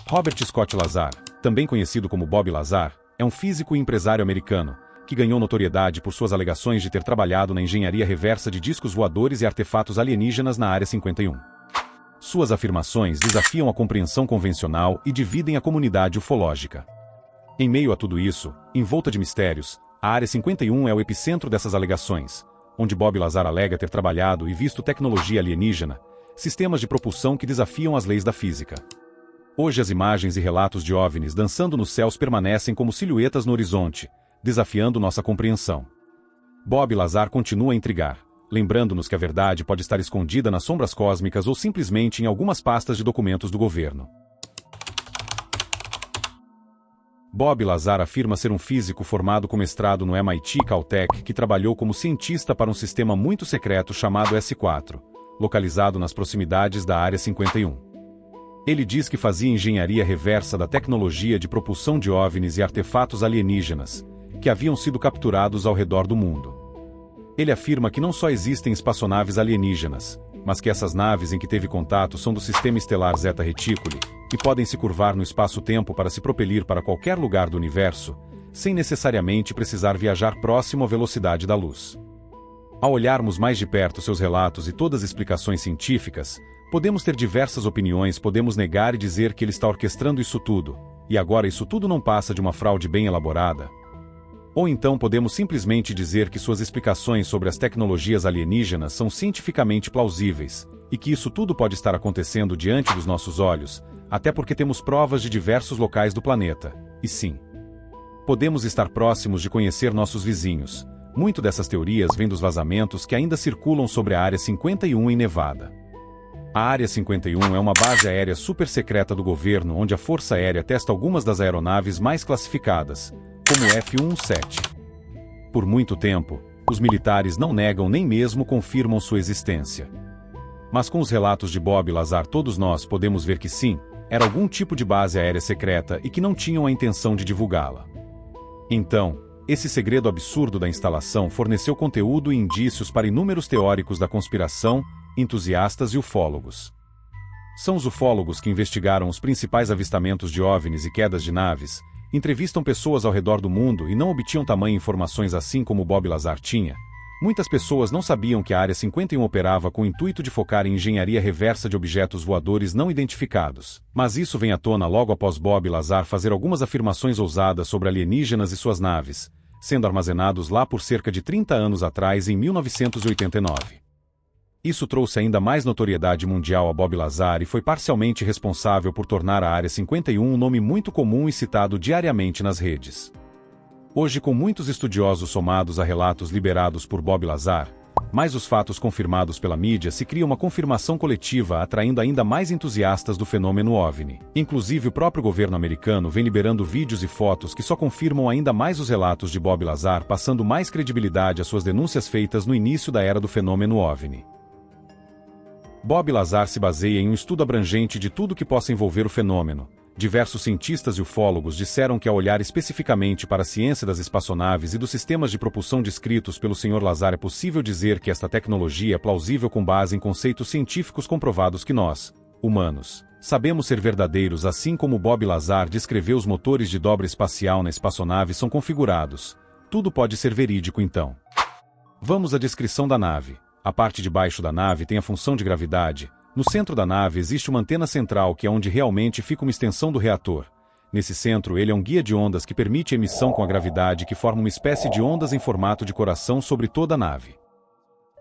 Robert Scott Lazar, também conhecido como Bob Lazar, é um físico e empresário americano, que ganhou notoriedade por suas alegações de ter trabalhado na engenharia reversa de discos voadores e artefatos alienígenas na Área 51. Suas afirmações desafiam a compreensão convencional e dividem a comunidade ufológica. Em meio a tudo isso, envolta de mistérios, a Área 51 é o epicentro dessas alegações, onde Bob Lazar alega ter trabalhado e visto tecnologia alienígena, sistemas de propulsão que desafiam as leis da física. Hoje as imagens e relatos de OVNIs dançando nos céus permanecem como silhuetas no horizonte, desafiando nossa compreensão. Bob Lazar continua a intrigar, lembrando-nos que a verdade pode estar escondida nas sombras cósmicas ou simplesmente em algumas pastas de documentos do governo. Bob Lazar afirma ser um físico formado com mestrado no MIT Caltech que trabalhou como cientista para um sistema muito secreto chamado S4, localizado nas proximidades da Área 51. Ele diz que fazia engenharia reversa da tecnologia de propulsão de OVNIs e artefatos alienígenas, que haviam sido capturados ao redor do mundo. Ele afirma que não só existem espaçonaves alienígenas, mas que essas naves em que teve contato são do sistema estelar Zeta Reticuli, e podem se curvar no espaço-tempo para se propelir para qualquer lugar do universo, sem necessariamente precisar viajar próximo à velocidade da luz. Ao olharmos mais de perto seus relatos e todas as explicações científicas, podemos ter diversas opiniões, podemos negar e dizer que ele está orquestrando isso tudo, e agora isso tudo não passa de uma fraude bem elaborada. Ou então podemos simplesmente dizer que suas explicações sobre as tecnologias alienígenas são cientificamente plausíveis, e que isso tudo pode estar acontecendo diante dos nossos olhos, até porque temos provas de diversos locais do planeta, e sim. Podemos estar próximos de conhecer nossos vizinhos. Muito dessas teorias vêm dos vazamentos que ainda circulam sobre a Área 51 em Nevada. A Área 51 é uma base aérea super secreta do governo onde a Força Aérea testa algumas das aeronaves mais classificadas, como o F-17. Por muito tempo, os militares não negam nem mesmo confirmam sua existência. Mas com os relatos de Bob Lazar todos nós podemos ver que sim, era algum tipo de base aérea secreta e que não tinham a intenção de divulgá-la. Então, esse segredo absurdo da instalação forneceu conteúdo e indícios para inúmeros teóricos da conspiração, entusiastas e ufólogos. São os ufólogos que investigaram os principais avistamentos de OVNIs e quedas de naves, entrevistam pessoas ao redor do mundo e não obtinham tamanha informações assim como Bob Lazar tinha. Muitas pessoas não sabiam que a Área 51 operava com o intuito de focar em engenharia reversa de objetos voadores não identificados. Mas isso vem à tona logo após Bob Lazar fazer algumas afirmações ousadas sobre alienígenas e suas naves, sendo armazenados lá por cerca de 30 anos atrás em 1989. Isso trouxe ainda mais notoriedade mundial a Bob Lazar e foi parcialmente responsável por tornar a Área 51 um nome muito comum e citado diariamente nas redes. Hoje, com muitos estudiosos somados a relatos liberados por Bob Lazar, mais os fatos confirmados pela mídia, se cria uma confirmação coletiva atraindo ainda mais entusiastas do fenômeno OVNI. Inclusive o próprio governo americano vem liberando vídeos e fotos que só confirmam ainda mais os relatos de Bob Lazar, passando mais credibilidade às suas denúncias feitas no início da era do fenômeno OVNI. Bob Lazar se baseia em um estudo abrangente de tudo que possa envolver o fenômeno. Diversos cientistas e ufólogos disseram que ao olhar especificamente para a ciência das espaçonaves e dos sistemas de propulsão descritos pelo Sr. Lazar é possível dizer que esta tecnologia é plausível com base em conceitos científicos comprovados que nós, humanos, sabemos ser verdadeiros, assim como Bob Lazar descreveu os motores de dobra espacial na espaçonave são configurados. Tudo pode ser verídico então. Vamos à descrição da nave. A parte de baixo da nave tem a função de gravidade. No centro da nave existe uma antena central que é onde realmente fica uma extensão do reator. Nesse centro ele é um guia de ondas que permite a emissão com a gravidade que forma uma espécie de ondas em formato de coração sobre toda a nave.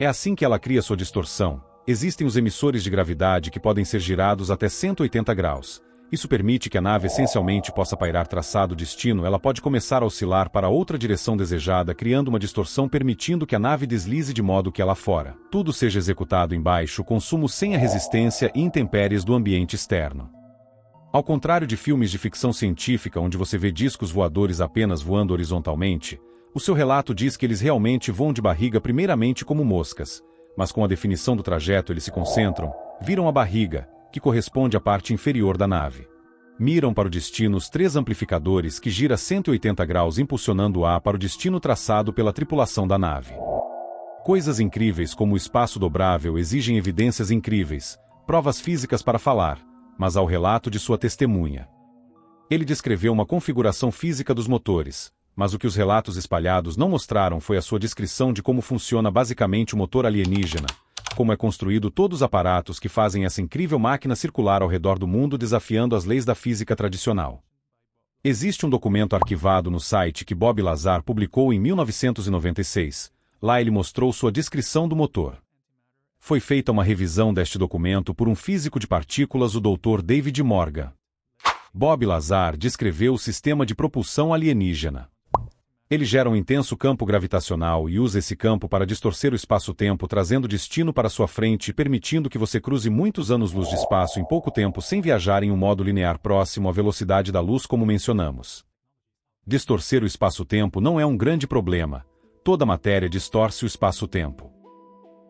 É assim que ela cria sua distorção. Existem os emissores de gravidade que podem ser girados até 180 graus. Isso permite que a nave essencialmente possa pairar traçado destino, ela pode começar a oscilar para outra direção desejada, criando uma distorção permitindo que a nave deslize de modo que lá fora tudo seja executado em baixo consumo sem a resistência e intempéries do ambiente externo. Ao contrário de filmes de ficção científica onde você vê discos voadores apenas voando horizontalmente, o seu relato diz que eles realmente voam de barriga primeiramente como moscas, mas com a definição do trajeto eles se concentram, viram a barriga, que corresponde à parte inferior da nave. Miram para o destino os 3 amplificadores que gira 180 graus impulsionando-a para o destino traçado pela tripulação da nave. Coisas incríveis como o espaço dobrável exigem evidências incríveis, provas físicas para falar, mas ao relato de sua testemunha. Ele descreveu uma configuração física dos motores, mas o que os relatos espalhados não mostraram foi a sua descrição de como funciona basicamente o motor alienígena, como é construído todos os aparatos que fazem essa incrível máquina circular ao redor do mundo desafiando as leis da física tradicional. Existe um documento arquivado no site que Bob Lazar publicou em 1996. Lá ele mostrou sua descrição do motor. Foi feita uma revisão deste documento por um físico de partículas, o Dr. David Morgan. Bob Lazar descreveu o sistema de propulsão alienígena. Ele gera um intenso campo gravitacional e usa esse campo para distorcer o espaço-tempo, trazendo destino para sua frente e permitindo que você cruze muitos anos-luz de espaço em pouco tempo sem viajar em um modo linear próximo à velocidade da luz como mencionamos. Distorcer o espaço-tempo não é um grande problema. Toda matéria distorce o espaço-tempo.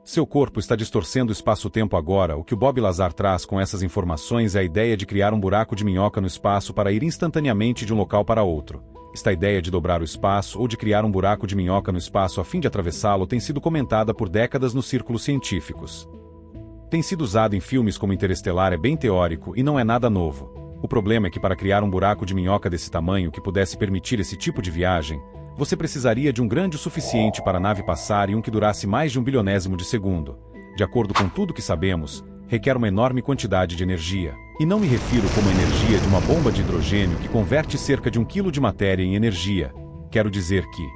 Seu corpo está distorcendo o espaço-tempo agora. O que o Bob Lazar traz com essas informações é a ideia de criar um buraco de minhoca no espaço para ir instantaneamente de um local para outro. Esta ideia de dobrar o espaço ou de criar um buraco de minhoca no espaço a fim de atravessá-lo tem sido comentada por décadas nos círculos científicos. Tem sido usado em filmes como Interestelar, é bem teórico e não é nada novo. O problema é que para criar um buraco de minhoca desse tamanho que pudesse permitir esse tipo de viagem, você precisaria de um grande o suficiente para a nave passar e um que durasse mais de 1/bilionésimo de segundo. De acordo com tudo que sabemos, requer uma enorme quantidade de energia. E não me refiro como a energia de uma bomba de hidrogênio que converte cerca de 1 quilo de matéria em energia. Quero dizer que,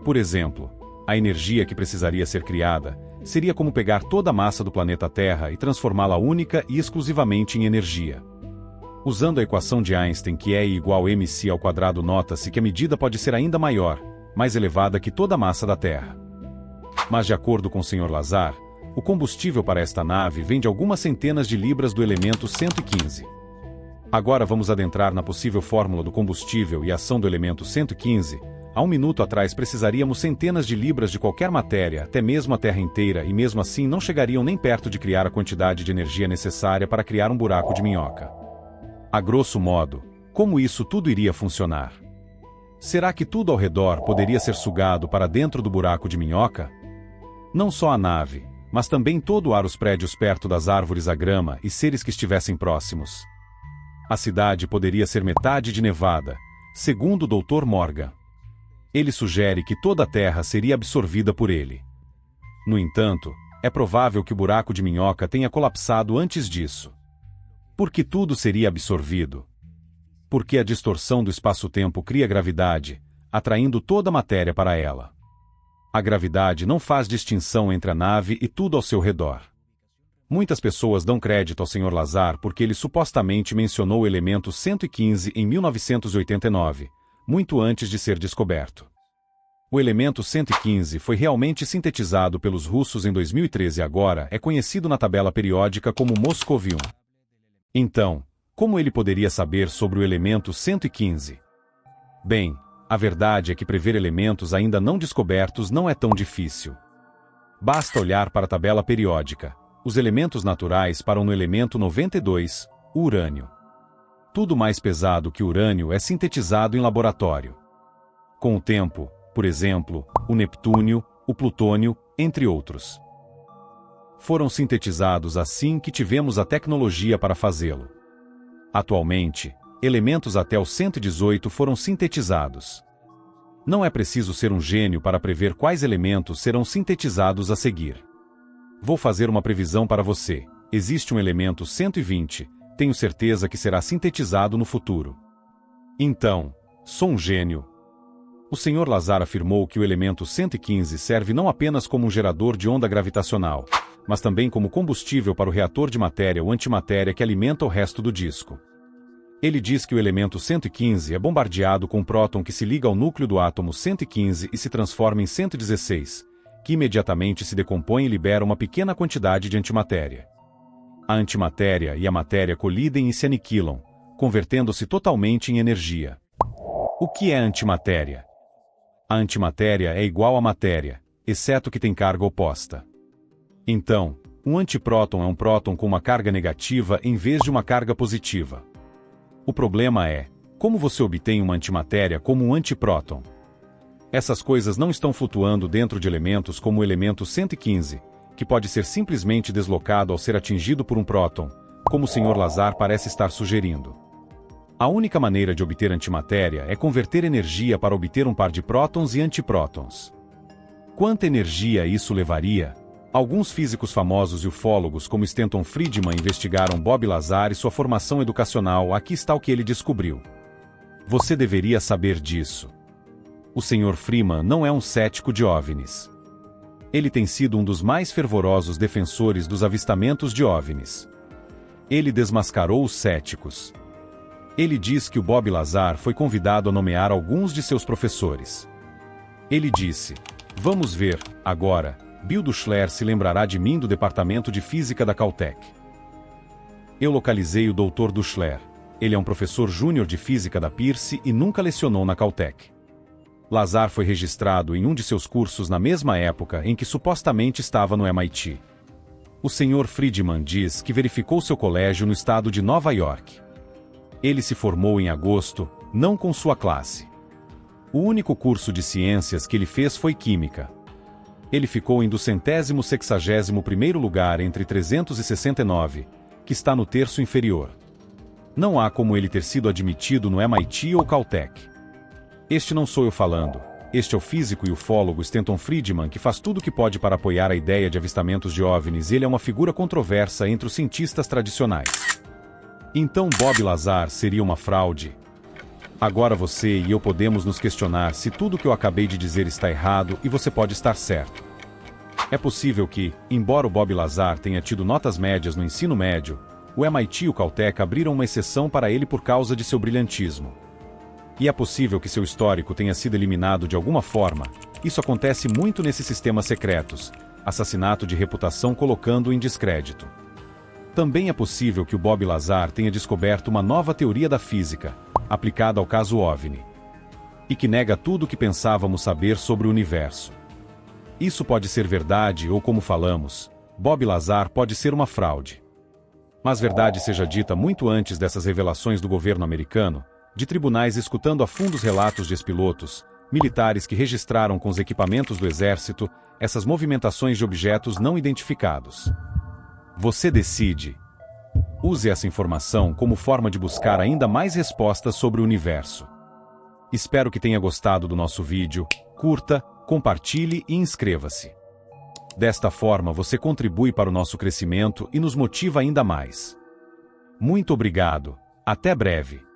por exemplo, a energia que precisaria ser criada seria como pegar toda a massa do planeta Terra e transformá-la única e exclusivamente em energia. Usando a equação de Einstein, que é I igual mc², nota-se que a medida pode ser ainda maior, mais elevada que toda a massa da Terra. Mas de acordo com o Sr. Lazar, o combustível para esta nave vem de algumas centenas de libras do elemento 115. Agora vamos adentrar na possível fórmula do combustível e ação do elemento 115. Há um minuto atrás precisaríamos centenas de libras de qualquer matéria, até mesmo a Terra inteira, e mesmo assim não chegariam nem perto de criar a quantidade de energia necessária para criar um buraco de minhoca. A grosso modo, como isso tudo iria funcionar? Será que tudo ao redor poderia ser sugado para dentro do buraco de minhoca? Não só a nave, mas também todo o ar, os prédios perto das árvores, a grama e seres que estivessem próximos. A cidade poderia ser metade de Nevada, segundo o Dr. Morgan. Ele sugere que toda a Terra seria absorvida por ele. No entanto, é provável que o buraco de minhoca tenha colapsado antes disso. Por que tudo seria absorvido? Porque a distorção do espaço-tempo cria gravidade, atraindo toda a matéria para ela. A gravidade não faz distinção entre a nave e tudo ao seu redor. Muitas pessoas dão crédito ao Sr. Lazar porque ele supostamente mencionou o elemento 115 em 1989, muito antes de ser descoberto. O elemento 115 foi realmente sintetizado pelos russos em 2013 e agora é conhecido na tabela periódica como Moscovium. Então, como ele poderia saber sobre o elemento 115? Bem, a verdade é que prever elementos ainda não descobertos não é tão difícil. Basta olhar para a tabela periódica. Os elementos naturais param no elemento 92, o urânio. Tudo mais pesado que o urânio é sintetizado em laboratório. Com o tempo, por exemplo, o neptúnio, o plutônio, entre outros. Foram sintetizados assim que tivemos a tecnologia para fazê-lo. Atualmente, elementos até o 118 foram sintetizados. Não é preciso ser um gênio para prever quais elementos serão sintetizados a seguir. Vou fazer uma previsão para você. Existe um elemento 120, tenho certeza que será sintetizado no futuro. Então, sou um gênio. O Sr. Lazar afirmou que o elemento 115 serve não apenas como um gerador de onda gravitacional, mas também como combustível para o reator de matéria ou antimatéria que alimenta o resto do disco. Ele diz que o elemento 115 é bombardeado com um próton que se liga ao núcleo do átomo 115 e se transforma em 116, que imediatamente se decompõe e libera uma pequena quantidade de antimatéria. A antimatéria e a matéria colidem e se aniquilam, convertendo-se totalmente em energia. O que é antimatéria? A antimatéria é igual à matéria, exceto que tem carga oposta. Então, um antipróton é um próton com uma carga negativa em vez de uma carga positiva. O problema é, como você obtém uma antimatéria como um antipróton? Essas coisas não estão flutuando dentro de elementos como o elemento 115, que pode ser simplesmente deslocado ao ser atingido por um próton, como o Sr. Lazar parece estar sugerindo. A única maneira de obter antimatéria é converter energia para obter um par de prótons e antiprótons. Quanta energia isso levaria? Alguns físicos famosos e ufólogos como Stanton Friedman investigaram Bob Lazar e sua formação educacional. Aqui está o que ele descobriu. Você deveria saber disso. O Sr. Freeman não é um cético de OVNIs. Ele tem sido um dos mais fervorosos defensores dos avistamentos de OVNIs. Ele desmascarou os céticos. Ele diz que o Bob Lazar foi convidado a nomear alguns de seus professores. Ele disse: "Vamos ver, agora, Bill Duchler se lembrará de mim do Departamento de Física da Caltech." Eu localizei o Dr. Duchler. Ele é um professor júnior de Física da Pierce e nunca lecionou na Caltech. Lazar foi registrado em um de seus cursos na mesma época em que supostamente estava no MIT. O Sr. Friedman diz que verificou seu colégio no estado de Nova York. Ele se formou em agosto, não com sua classe. O único curso de ciências que ele fez foi Química. Ele ficou em 261º lugar entre 369, que está no terço inferior. Não há como ele ter sido admitido no MIT ou Caltech. Este não sou eu falando. Este é o físico e ufólogo Stanton Friedman, que faz tudo o que pode para apoiar a ideia de avistamentos de OVNIs. Ele é uma figura controversa entre os cientistas tradicionais. Então Bob Lazar seria uma fraude? Agora você e eu podemos nos questionar se tudo o que eu acabei de dizer está errado e você pode estar certo. É possível que, embora o Bob Lazar tenha tido notas médias no ensino médio, o MIT e o Caltech abriram uma exceção para ele por causa de seu brilhantismo. E é possível que seu histórico tenha sido eliminado de alguma forma. Isso acontece muito nesses sistemas secretos, assassinato de reputação colocando-o em descrédito. Também é possível que o Bob Lazar tenha descoberto uma nova teoria da física, aplicada ao caso OVNI, e que nega tudo o que pensávamos saber sobre o universo. Isso pode ser verdade ou, como falamos, Bob Lazar pode ser uma fraude. Mas verdade seja dita, muito antes dessas revelações do governo americano, de tribunais escutando a fundo os relatos de ex-pilotos, militares que registraram com os equipamentos do exército essas movimentações de objetos não identificados. Você decide. Use essa informação como forma de buscar ainda mais respostas sobre o universo. Espero que tenha gostado do nosso vídeo. Curta, compartilhe e inscreva-se. Desta forma você contribui para o nosso crescimento e nos motiva ainda mais. Muito obrigado. Até breve.